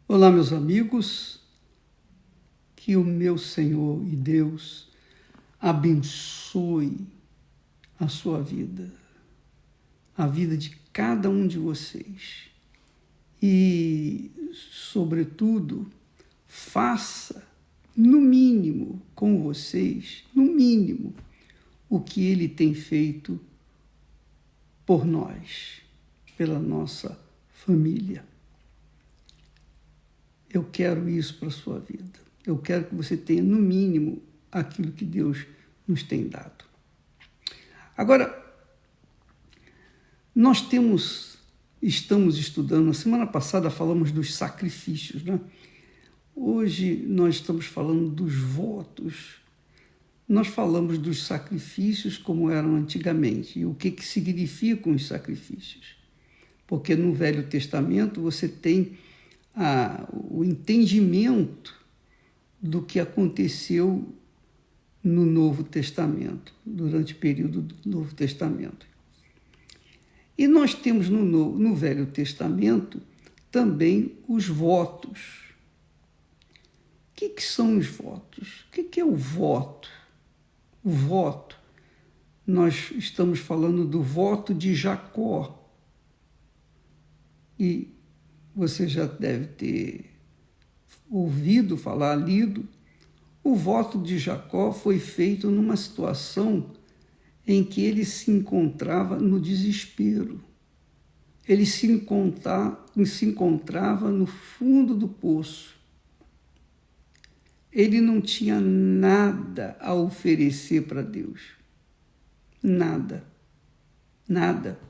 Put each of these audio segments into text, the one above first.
Olá, meus amigos, que o meu Senhor e Deus abençoe a sua vida, a vida de cada um de vocês e, sobretudo, faça, no mínimo, com vocês, no mínimo, o que Ele tem feito por nós, pela nossa família. Eu quero isso para a sua vida. Eu quero que você tenha, no mínimo, aquilo que Deus nos tem dado. Agora, estamos estudando, na semana passada falamos dos sacrifícios, né? Hoje nós estamos falando dos votos. Nós falamos dos sacrifícios como eram antigamente e o que significam os sacrifícios. Porque no Velho Testamento você tem o entendimento do que aconteceu no Novo Testamento, durante o período do Novo Testamento. E nós temos no Velho Testamento também os votos. O que são os votos? O que é o voto? O voto, nós estamos falando do voto de Jacó. E você já deve ter ouvido falar, lido. O voto de Jacó foi feito numa situação em que ele se encontrava no desespero. Ele se encontrava no fundo do poço. Ele não tinha nada a oferecer para Deus. Nada. Nada.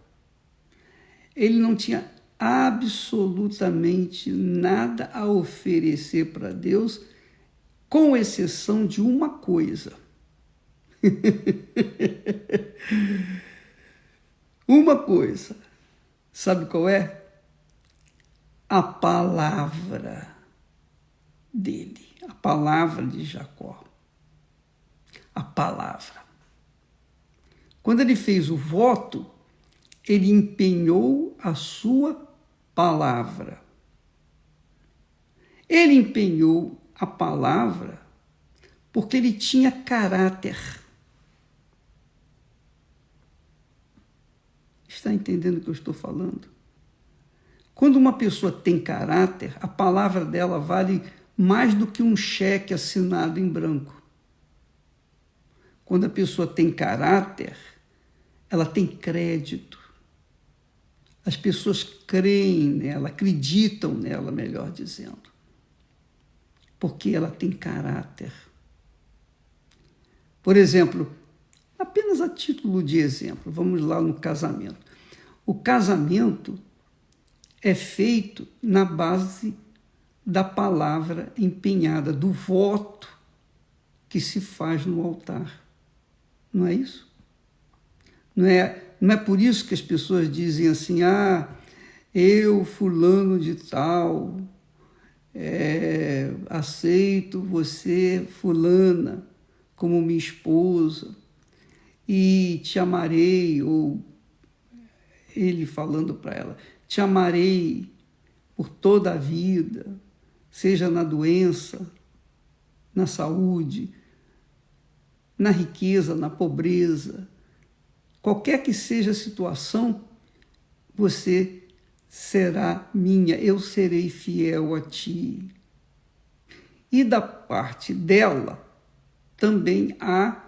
Ele não tinha absolutamente nada a oferecer para Deus, com exceção de uma coisa. Uma coisa. Sabe qual é? A palavra dele. A palavra de Jacó. A palavra. Quando ele fez o voto, ele empenhou a sua palavra. Ele empenhou a palavra porque ele tinha caráter. Está entendendo o que eu estou falando? Quando uma pessoa tem caráter, a palavra dela vale mais do que um cheque assinado em branco. Quando a pessoa tem caráter, ela tem crédito. As pessoas creem nela, acreditam nela, melhor dizendo, porque ela tem caráter. Por exemplo, apenas a título de exemplo, vamos lá no casamento. O casamento é feito na base da palavra empenhada, do voto que se faz no altar. Não é isso? Não é por isso que as pessoas dizem assim, eu, fulano de tal, aceito você, fulana, como minha esposa, e te amarei, ou ele falando para ela, te amarei por toda a vida, seja na doença, na saúde, na riqueza, na pobreza. Qualquer que seja a situação, você será minha, eu serei fiel a ti. E da parte dela, também há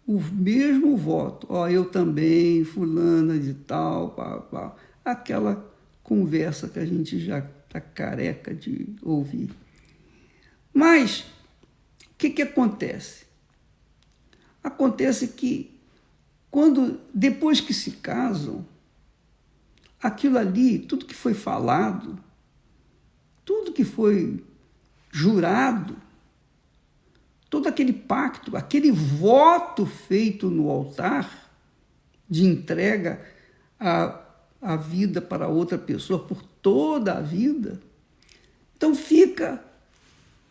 o mesmo voto. Eu também, fulana de tal, pá. Aquela conversa que a gente já está careca de ouvir. Mas, o que acontece? Acontece que, depois que se casam, aquilo ali, tudo que foi falado, tudo que foi jurado, todo aquele pacto, aquele voto feito no altar de entrega a vida para outra pessoa por toda a vida, então fica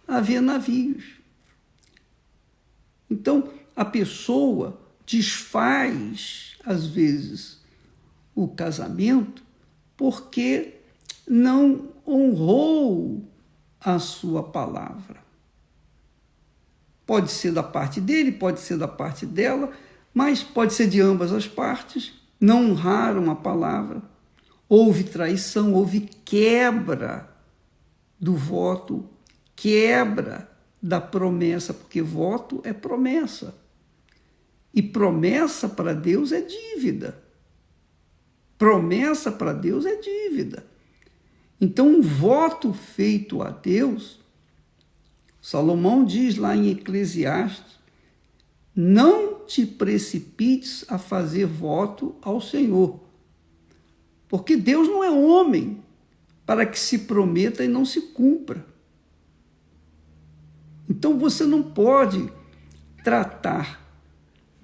a ver navios. Então, a pessoa desfaz, às vezes, o casamento porque não honrou a sua palavra. Pode ser da parte dele, pode ser da parte dela, mas pode ser de ambas as partes. Não honraram a palavra. Houve traição, houve quebra do voto, quebra da promessa, porque voto é promessa. E promessa para Deus é dívida. Promessa para Deus é dívida. Então, um voto feito a Deus, Salomão diz lá em Eclesiastes, não te precipites a fazer voto ao Senhor, porque Deus não é homem para que se prometa e não se cumpra. Então, você não pode tratar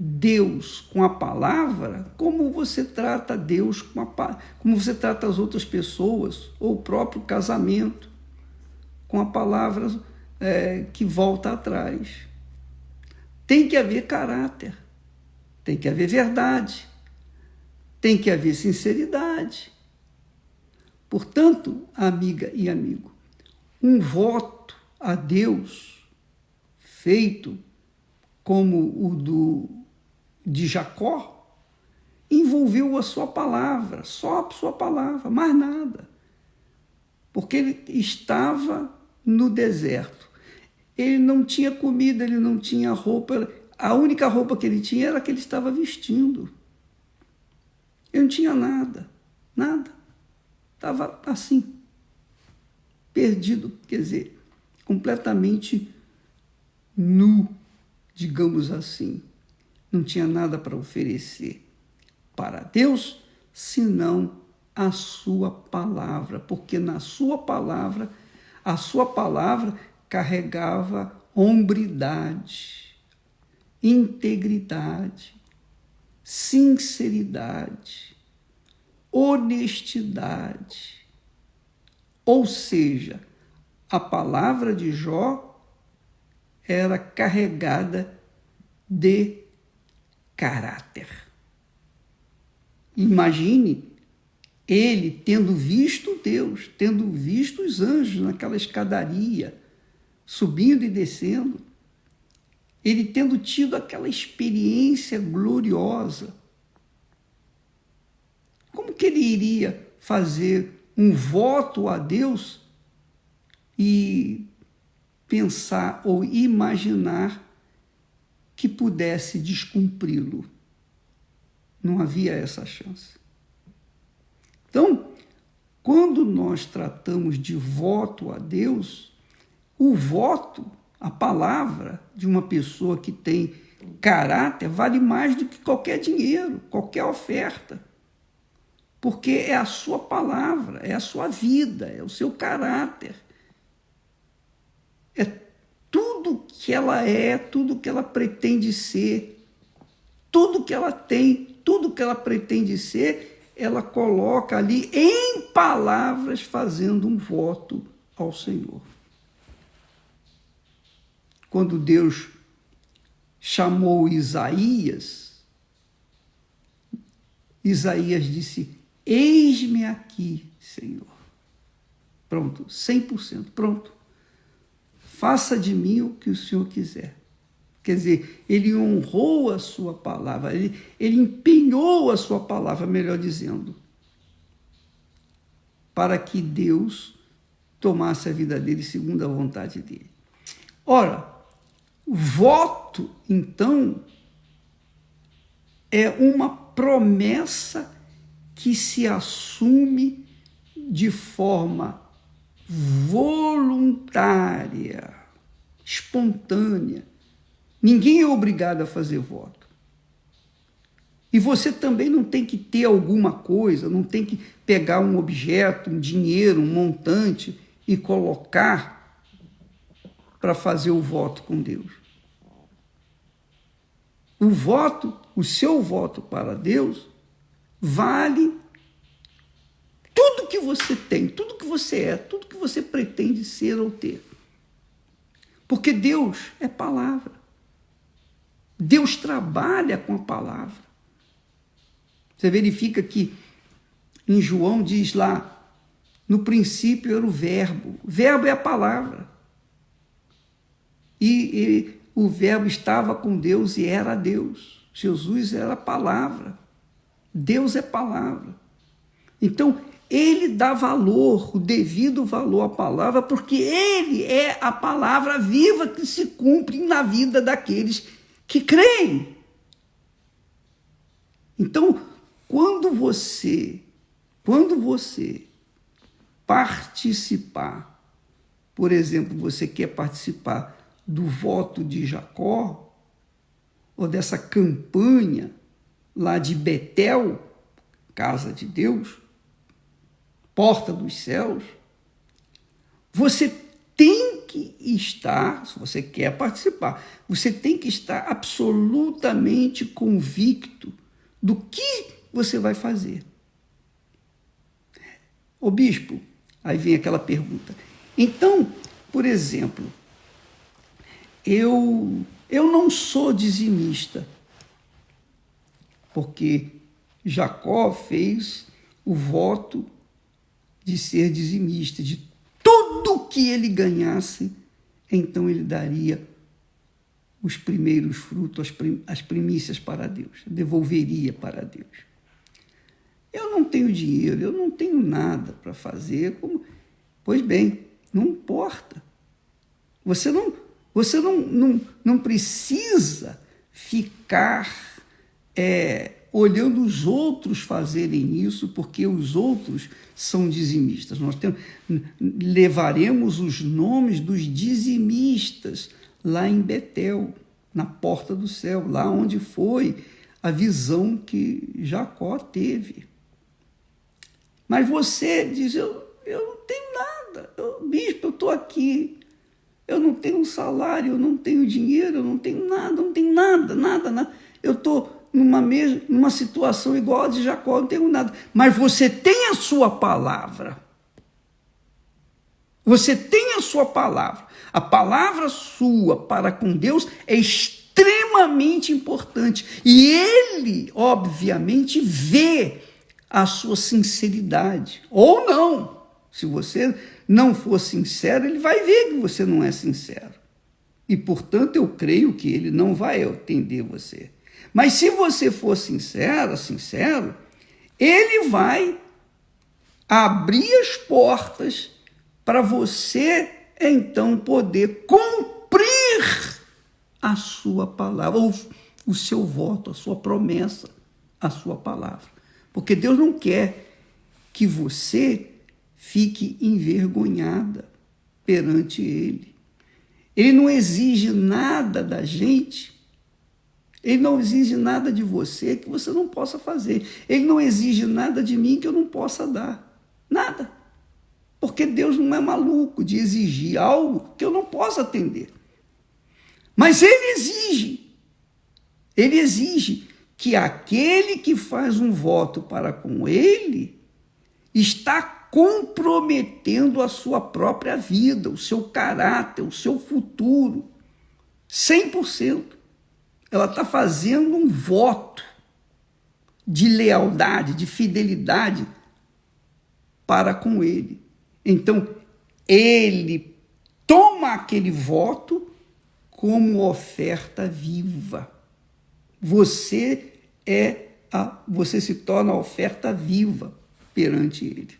Deus com a palavra como você trata Deus como você trata as outras pessoas, ou o próprio casamento, com a palavra que volta atrás. Tem que haver caráter, tem que haver verdade, tem que haver sinceridade. Portanto, amiga e amigo, um voto a Deus feito como o de Jacó, envolveu a sua palavra, só a sua palavra, mais nada. Porque ele estava no deserto. Ele não tinha comida, ele não tinha roupa. A única roupa que ele tinha era a que ele estava vestindo. Ele não tinha nada, nada. Estava assim, perdido, quer dizer, completamente nu, digamos assim. Não tinha nada para oferecer para Deus, senão a sua palavra, porque na sua palavra, a sua palavra carregava hombridade, integridade, sinceridade, honestidade. Ou seja, a palavra de Jó era carregada de caráter. Imagine ele tendo visto Deus, tendo visto os anjos naquela escadaria, subindo e descendo, ele tendo tido aquela experiência gloriosa. Como que ele iria fazer um voto a Deus e pensar ou imaginar que pudesse descumpri-lo? Não havia essa chance. Então, quando nós tratamos de voto a Deus, o voto, a palavra de uma pessoa que tem caráter, vale mais do que qualquer dinheiro, qualquer oferta. Porque é a sua palavra, é a sua vida, é o seu caráter. É tudo que ela é, tudo que ela pretende ser, tudo que ela tem, tudo que ela pretende ser, ela coloca ali em palavras, fazendo um voto ao Senhor. Quando Deus chamou Isaías, Isaías disse: eis-me aqui, Senhor. Pronto, 100%, pronto. Faça de mim o que o Senhor quiser. Quer dizer, ele honrou a sua palavra, ele empenhou a sua palavra, melhor dizendo, para que Deus tomasse a vida dele segundo a vontade dele. Ora, voto, então, é uma promessa que se assume de forma voluntária, espontânea. Ninguém é obrigado a fazer voto. E você também não tem que ter alguma coisa, não tem que pegar um objeto, um dinheiro, um montante e colocar para fazer o voto com Deus. O voto, o seu voto para Deus, vale tudo que você tem, tudo que você é, tudo que você pretende ser ou ter. Porque Deus é palavra. Deus trabalha com a palavra. Você verifica que em João diz lá No princípio era o verbo. O verbo é a palavra. E o verbo estava com Deus e era Deus. Jesus era a palavra. Deus é palavra. Então, ele dá valor, o devido valor à palavra, porque ele é a palavra viva que se cumpre na vida daqueles que creem. Então, quando você participar, por exemplo, você quer participar do voto de Jacó, ou dessa campanha lá de Betel, casa de Deus, porta dos céus, você tem que estar, se você quer participar, você tem que estar absolutamente convicto do que você vai fazer. Ô bispo, aí vem aquela pergunta. Então, por exemplo, eu não sou dizimista, porque Jacó fez o voto de ser dizimista, de tudo que ele ganhasse, então ele daria os primeiros frutos, as primícias para Deus, devolveria para Deus. Eu não tenho dinheiro, eu não tenho nada para fazer. Pois bem, não importa. Você não precisa ficar olhando os outros fazerem isso, porque os outros são dizimistas. Nós levaremos os nomes dos dizimistas lá em Betel, na porta do céu, lá onde foi a visão que Jacó teve. Mas você diz, eu não tenho nada, bispo, eu estou aqui, eu não tenho um salário, eu não tenho dinheiro, eu não tenho nada. Eu estou numa situação igual a de Jacó, eu não tenho nada. Mas você tem a sua palavra. Você tem a sua palavra. A palavra sua para com Deus é extremamente importante. E ele, obviamente, vê a sua sinceridade. Ou não. Se você não for sincero, ele vai ver que você não é sincero. E, portanto, eu creio que ele não vai atender você. Mas se você for sincero, ele vai abrir as portas para você, então, poder cumprir a sua palavra, ou o seu voto, a sua promessa, a sua palavra. Porque Deus não quer que você fique envergonhada perante Ele. Ele não exige nada da gente. Ele não exige nada de você que você não possa fazer. Ele não exige nada de mim que eu não possa dar. Nada. Porque Deus não é maluco de exigir algo que eu não possa atender. Mas Ele exige que aquele que faz um voto para com Ele está comprometendo a sua própria vida, o seu caráter, o seu futuro, 100%. Ela está fazendo um voto de lealdade, de fidelidade para com Ele. Então, ele toma aquele voto como oferta viva. Você se torna a oferta viva perante Ele.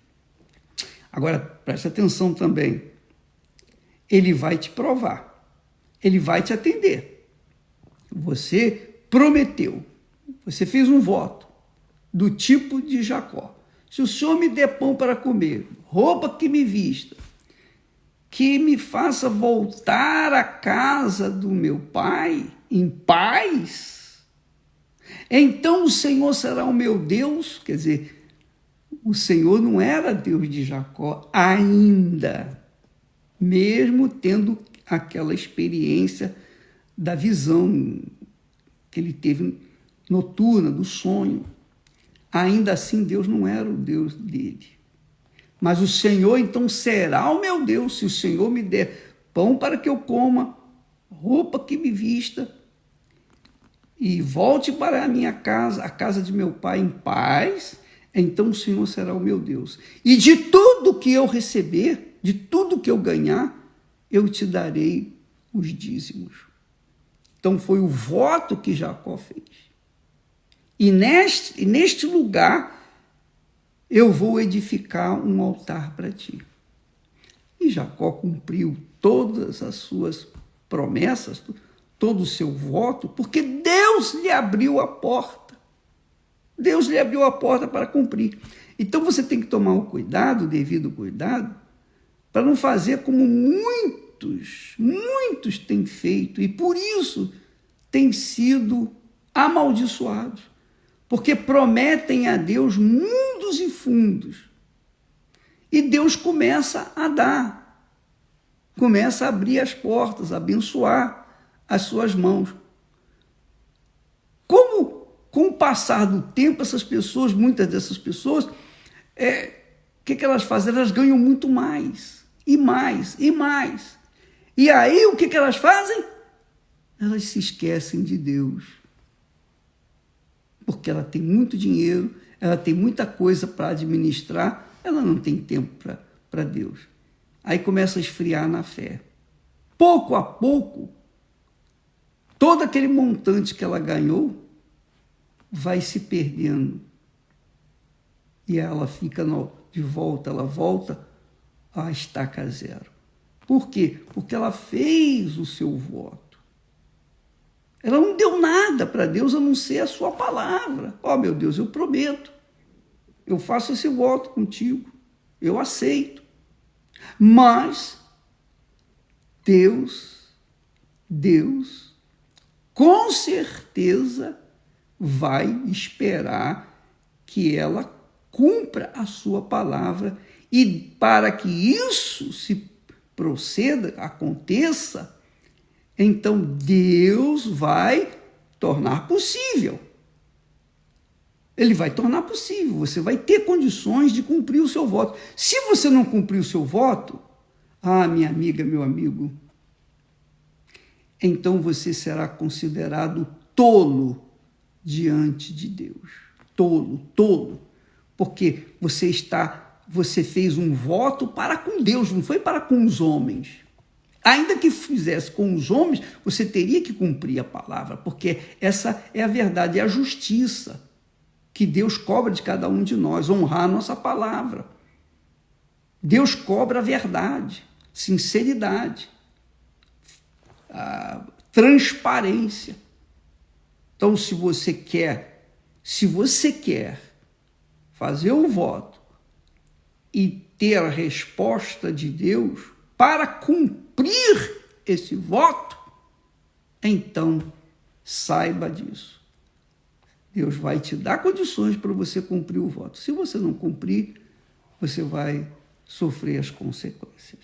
Agora, preste atenção também. Ele vai te provar. Ele vai te atender. Você prometeu. Você fez um voto do tipo de Jacó. Se o Senhor me der pão para comer, roupa que me vista, que me faça voltar à casa do meu pai em paz, então o Senhor será o meu Deus. Quer dizer, o Senhor não era Deus de Jacó ainda, mesmo tendo aquela experiência da visão que ele teve noturna, do sonho. Ainda assim, Deus não era o Deus dele. Mas o Senhor, então, será o meu Deus, se o Senhor me der pão para que eu coma, roupa que me vista, e volte para a minha casa, a casa de meu pai, em paz, então o Senhor será o meu Deus. E de tudo que eu receber, de tudo que eu ganhar, eu te darei os dízimos. Então foi o voto que Jacó fez. E neste lugar eu vou edificar um altar para ti. E Jacó cumpriu todas as suas promessas, todo o seu voto, porque Deus lhe abriu a porta. Deus lhe abriu a porta para cumprir. Então você tem que tomar o cuidado, o devido cuidado, para não fazer como muitos têm feito, e por isso têm sido amaldiçoados, porque prometem a Deus mundos e fundos, e Deus começa a dar, começa a abrir as portas, a abençoar as suas mãos. Como, com o passar do tempo, essas pessoas, muitas dessas pessoas, o que elas fazem? Elas ganham muito mais, e mais, e mais. E aí, o que elas fazem? Elas se esquecem de Deus. Porque ela tem muito dinheiro, ela tem muita coisa para administrar, ela não tem tempo para Deus. Aí começa a esfriar na fé. Pouco a pouco, todo aquele montante que ela ganhou vai se perdendo. E ela fica de volta, ela volta à estaca zero. Por quê? Porque ela fez o seu voto. Ela não deu nada para Deus a não ser a sua palavra. Ó, meu Deus, eu prometo. Eu faço esse voto contigo. Eu aceito. Mas Deus, com certeza vai esperar que ela cumpra a sua palavra, e para que isso se proceda, aconteça, então Deus vai tornar possível. Ele vai tornar possível, você vai ter condições de cumprir o seu voto. Se você não cumprir o seu voto, minha amiga, meu amigo, então você será considerado tolo diante de Deus. Tolo. Porque você fez um voto para com Deus, não foi para com os homens. Ainda que fizesse com os homens, você teria que cumprir a palavra, porque essa é a verdade, é a justiça que Deus cobra de cada um de nós, honrar a nossa palavra. Deus cobra a verdade, sinceridade, a transparência. Então, se você quer fazer um voto e ter a resposta de Deus para cumprir esse voto, então saiba disso. Deus vai te dar condições para você cumprir o voto. Se você não cumprir, você vai sofrer as consequências.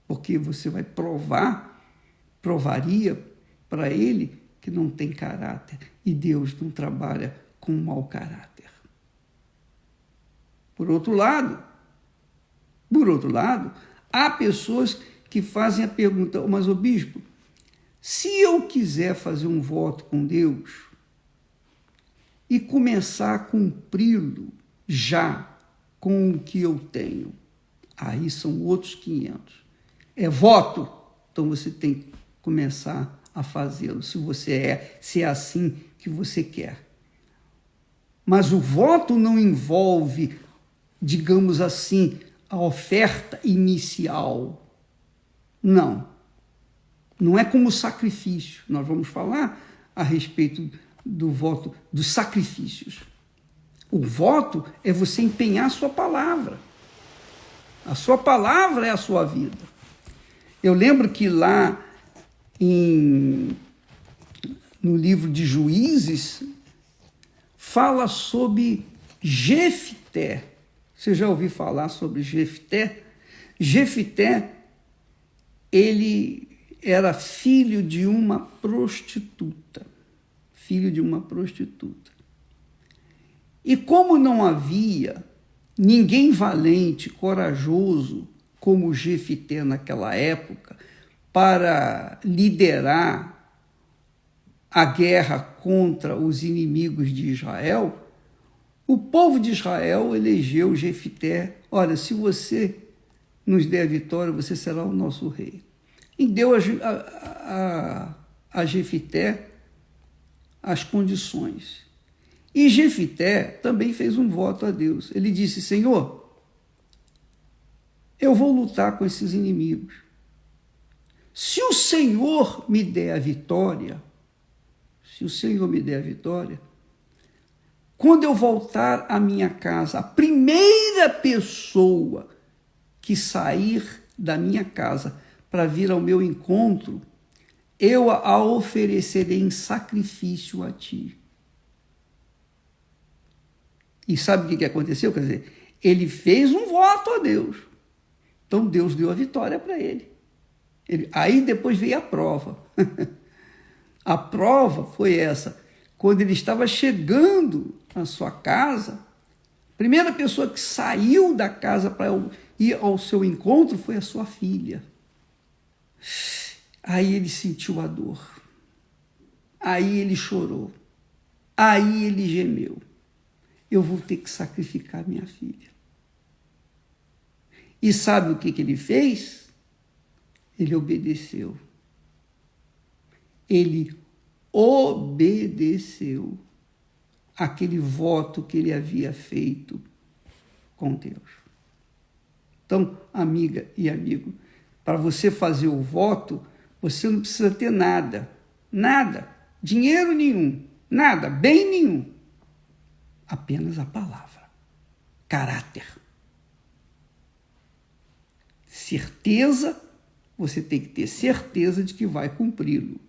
Porque você vai provaria para ele que não tem caráter. E Deus não trabalha com mau caráter. Por outro lado, há pessoas que fazem a pergunta: mas, ô bispo, se eu quiser fazer um voto com Deus e começar a cumpri-lo já com o que eu tenho, aí são outros 500. É voto, então você tem que começar a fazê-lo, se é assim que você quer. Mas o voto não envolve, digamos assim, a oferta inicial. Não é como sacrifício. Nós vamos falar a respeito do voto, dos sacrifícios. O voto é você empenhar a sua palavra. A sua palavra é a sua vida. Eu lembro que lá no livro de Juízes, fala sobre Jefté. Você já ouviu falar sobre Jefté? Jefté, ele era filho de uma prostituta. E como não havia ninguém valente, corajoso, como Jefté naquela época, para liderar a guerra contra os inimigos de Israel, O povo de Israel elegeu Jefité. Olha, se você nos der a vitória, você será o nosso rei. E deu a Jefité as condições. E Jefité também fez um voto a Deus. Ele disse: Senhor, eu vou lutar com esses inimigos. Se o Senhor me der a vitória, quando eu voltar à minha casa, a primeira pessoa que sair da minha casa para vir ao meu encontro, eu a oferecerei em sacrifício a ti. E sabe o que aconteceu? Quer dizer, ele fez um voto a Deus. Então Deus deu a vitória para ele. Aí depois veio a prova. A prova foi essa. Quando ele estava chegando na sua casa, a primeira pessoa que saiu da casa para ir ao seu encontro foi a sua filha. Aí ele sentiu a dor. Aí ele chorou. Aí ele gemeu. Eu vou ter que sacrificar minha filha. E sabe o que ele fez? Ele obedeceu. Ele obedeceu aquele voto que ele havia feito com Deus. Então, amiga e amigo, para você fazer o voto, você não precisa ter nada, dinheiro nenhum, nada, bem nenhum, apenas a palavra, caráter. Certeza, você tem que ter certeza de que vai cumpri-lo.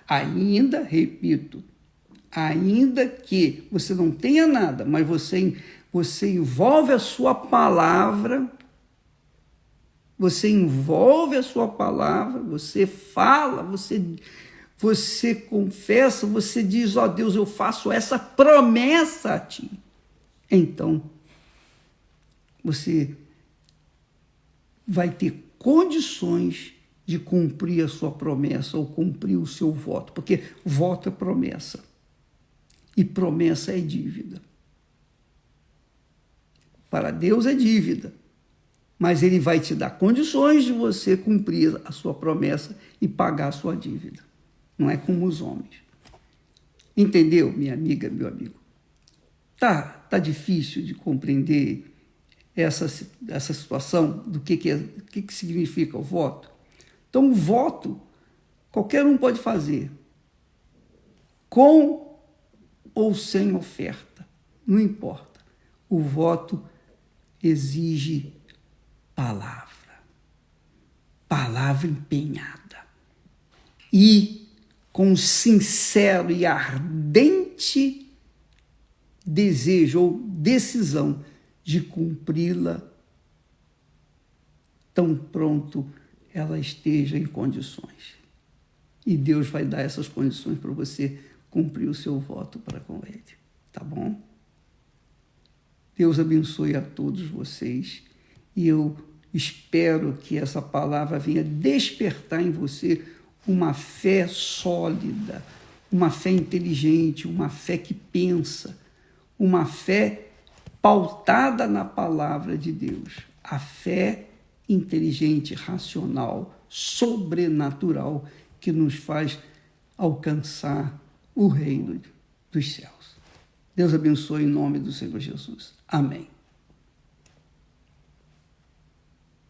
Ainda, repito, ainda que você não tenha nada, mas você envolve a sua palavra, você fala, você confessa, você diz: ó Deus, eu faço essa promessa a ti. Então, você vai ter condições de cumprir a sua promessa ou cumprir o seu voto, porque voto é promessa e promessa é dívida. Para Deus é dívida, mas Ele vai te dar condições de você cumprir a sua promessa e pagar a sua dívida. Não é como os homens. Entendeu, minha amiga, meu amigo? Tá difícil de compreender essa situação do que significa o voto? Então, o voto, qualquer um pode fazer, com ou sem oferta, não importa. O voto exige palavra empenhada e com sincero e ardente desejo ou decisão de cumpri-la tão pronto ela esteja em condições. E Deus vai dar essas condições para você cumprir o seu voto para com Ele. Tá bom? Deus abençoe a todos vocês e eu espero que essa palavra venha despertar em você uma fé sólida, uma fé inteligente, uma fé que pensa, uma fé pautada na palavra de Deus. A fé inteligente, racional, sobrenatural, que nos faz alcançar o reino dos céus. Deus abençoe em nome do Senhor Jesus. Amém.